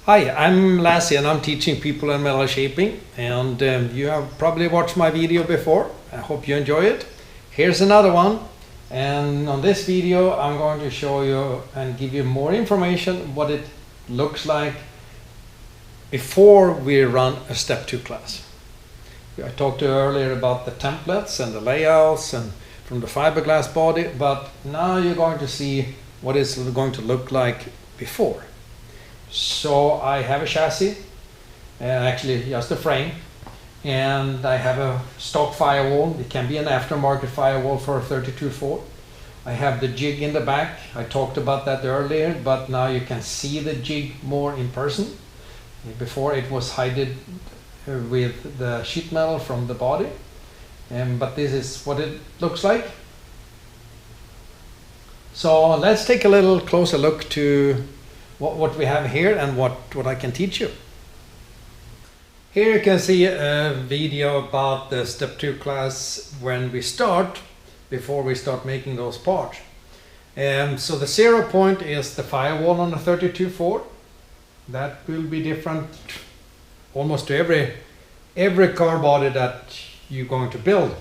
Hi, I'm Lazze and I'm teaching people in metal shaping, and you have probably watched my video before. I hope you enjoy it. Here's another one, and on this video I'm going to show you and give you more information what it looks like before we run a step 2 class. I talked to you earlier about the templates and the layouts and from the fiberglass body, but now you're going to see what it's going to look like before. So I have a chassis, actually just a frame, and I have a stock firewall. It can be an aftermarket firewall for a 32/4. I have the jig in the back. I talked about that earlier, but now you can see the jig more in person. Before it was hidden with the sheet metal from the body, but this is what it looks like. So let's take a little closer look to what we have here and what I can teach you. Here you can see a video about the step 2 class when we start, before we start making those parts. So the 0 point is the firewall on the 32/4. That will be different almost to every car body that you're going to build.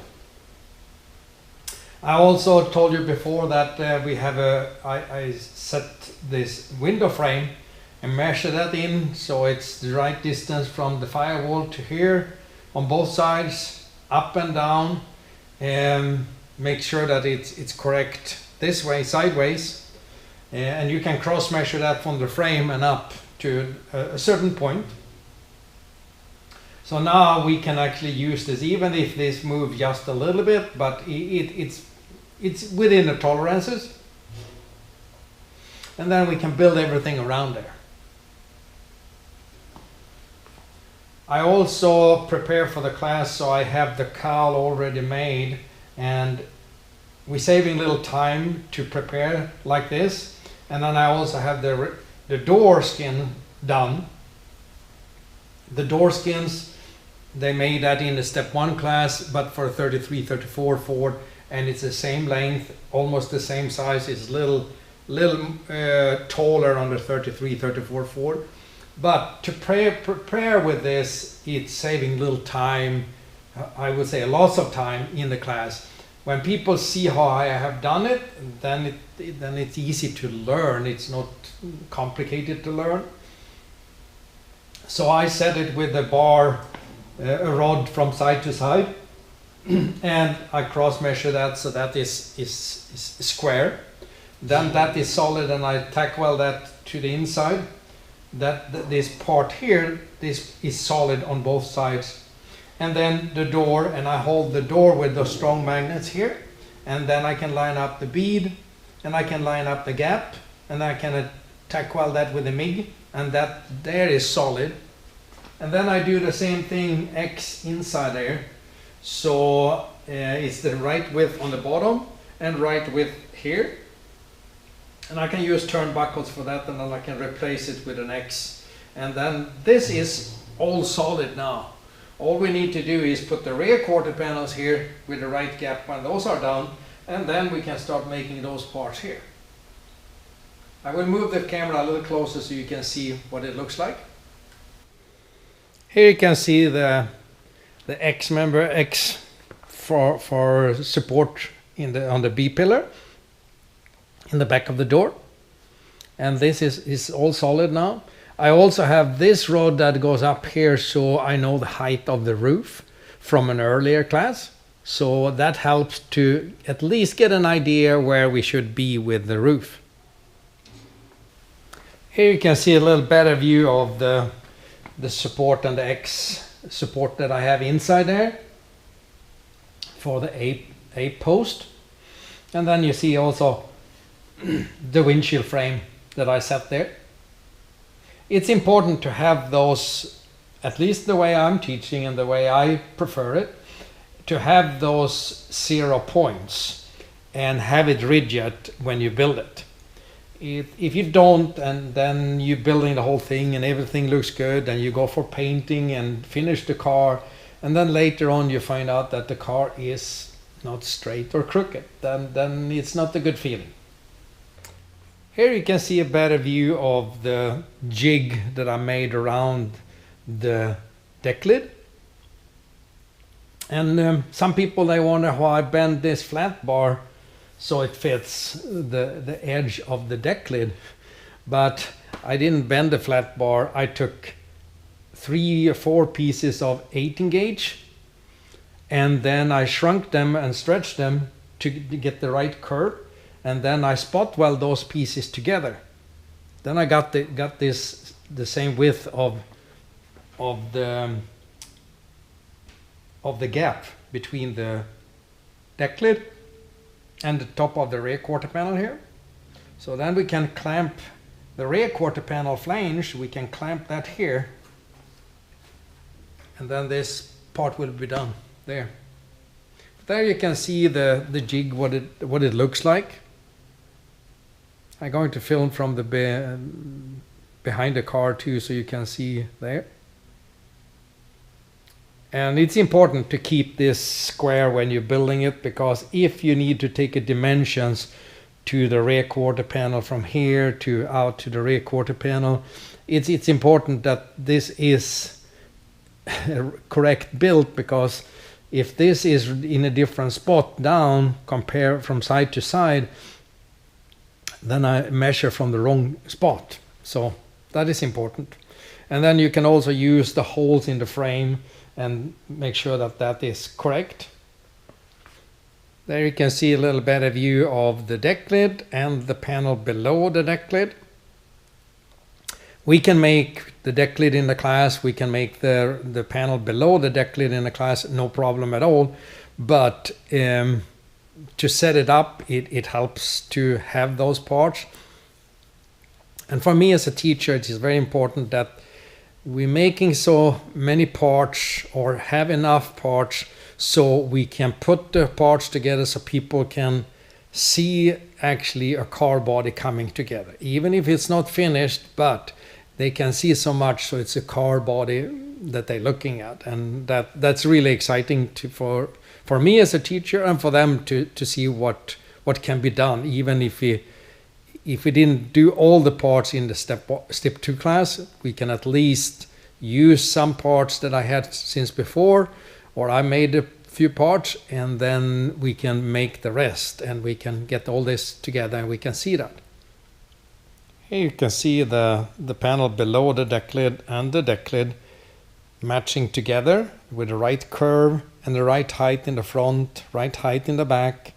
I also told you before that we have I set this window frame and measure that in so it's the right distance from the firewall to here on both sides, up and down, and make sure that it's correct this way, sideways, and you can cross measure that from the frame and up to a certain point. So now we can actually use this even if this moves just a little bit, but it's within the tolerances, and then we can build everything around there. I also prepare for the class, so I have the cowl already made, and we're saving little time to prepare like this. And then I also have the door skin done. The door skins, they made that in the step 1 class, but for 33, 34 Ford, and it's the same length, almost the same size. It's little taller on the 33, 34 Ford. But to prepare with this, it's saving little time, I would say lots of time in the class. When people see how I have done it, then it's easy to learn. It's not complicated to learn. So I set it with the bar, a rod from side to side, and I cross measure that so that is square. Then that is solid, and I tack weld that to the inside. This part here, this is solid on both sides. And then the door, and I hold the door with the strong magnets here, and then I can line up the bead, and I can line up the gap, and I can tack weld that with a MIG, and that there is solid. And then I do the same thing X inside there, so it's the right width on the bottom and right width here, and I can use turnbuckles for that, and then I can replace it with an X, and then this is all solid now. All we need to do is put the rear quarter panels here with the right gap when those are done, and then we can start making those parts here. I will move the camera a little closer so you can see what it looks like. Here you can see the X member, X for support on the B pillar in the back of the door, and this is all solid now. I also have this rod that goes up here, so I know the height of the roof from an earlier class, so that helps to at least get an idea where we should be with the roof. Here you can see a little better view of the support and the X support that I have inside there for the A post, and then you see also the windshield frame that I set there. It's important to have those, at least the way I'm teaching and the way I prefer it, to have those 0 points and have it rigid when you build it. If you don't, and then you're building the whole thing and everything looks good, and you go for painting and finish the car, and then later on you find out that the car is not straight or crooked, then it's not a good feeling. Here you can see a better view of the jig that I made around the deck lid. And some people, they wonder how I bend this flat bar so it fits the edge of the deck lid. But I didn't bend the flat bar. I took 3 or 4 pieces of 18 gauge and then I shrunk them and stretched them to get the right curve, and then I spot weld those pieces together. Then I got this the same width of the gap between the deck lid and the top of the rear quarter panel here. So then we can clamp the rear quarter panel flange, we can clamp that here, and then this part will be done there. There you can see the jig, what it looks like. I'm going to film from the behind the car too, so you can see there. And it's important to keep this square when you're building it, because if you need to take a dimensions to the rear quarter panel from here to out to the rear quarter panel, it's important that this is correct built, because if this is in a different spot down, compare from side to side, then I measure from the wrong spot. So that is important. And then you can also use the holes in the frame and make sure that that is correct. There you can see a little better view of the deck lid and the panel below the deck lid. We can make the deck lid in the class, we can make the panel below the deck lid in the class, no problem at all. But to set it up, it helps to have those parts. And for me as a teacher, it is very important that we're making so many parts, or have enough parts, so we can put the parts together so people can see actually a car body coming together. Even if it's not finished, but they can see so much, so it's a car body that they're looking at. And that's really exciting for me as a teacher, and for them to see what can be done. Even if we didn't do all the parts in the step 2 class, we can at least use some parts that I had since before, or I made a few parts, and then we can make the rest, and we can get all this together and we can see that. Here you can see the panel below the deck lid and the deck lid matching together with the right curve and the right height in the front, right height in the back.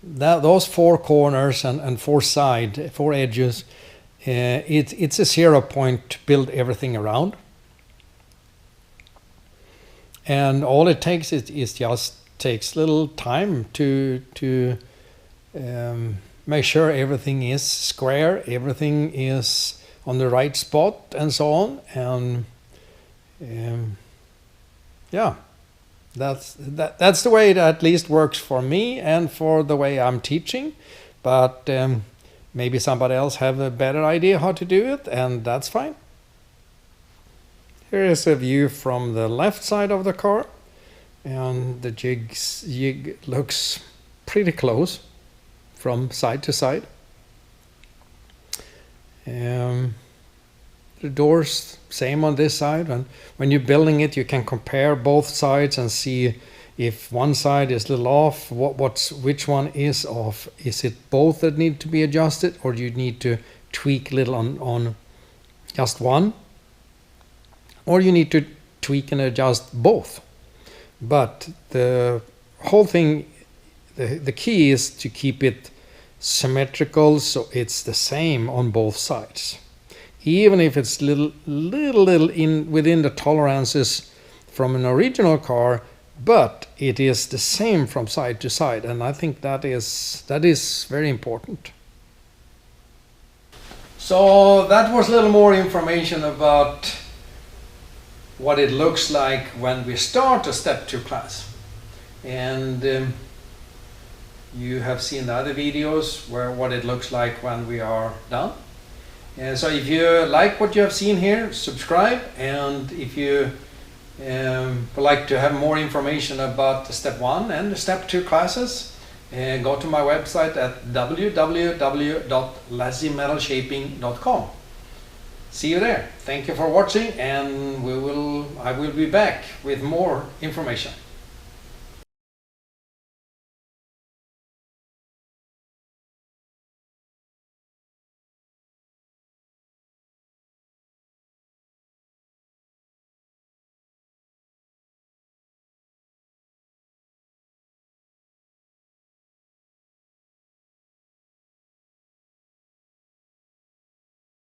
Those 4 corners and 4 edges, it's a 0 point to build everything around. And all it takes is just takes little time to make sure everything is square, everything is on the right spot, and so on. And yeah, that's the way it at least works for me and for the way I'm teaching. But maybe somebody else have a better idea how to do it, and that's fine. Here is a view from the left side of the car, and the jig looks pretty close from side to side. The doors, same on this side, and when you're building it, you can compare both sides and see if one side is a little off, which one is off. Is it both that need to be adjusted, or do you need to tweak a little on just one? Or you need to tweak and adjust both. But the whole thing, the key is to keep it symmetrical, so it's the same on both sides. Even if it's little in within the tolerances from an original car, but it is the same from side to side, and I think that is very important. So that was a little more information about what it looks like when we start a step 2 class. And you have seen the other videos where what it looks like when we are done. And so if you like what you have seen here, subscribe. And if you would like to have more information about the step 1 and the step 2 classes, go to my website at www.lazzemetalshaping.com. See you there. Thank you for watching, and I will be back with more information.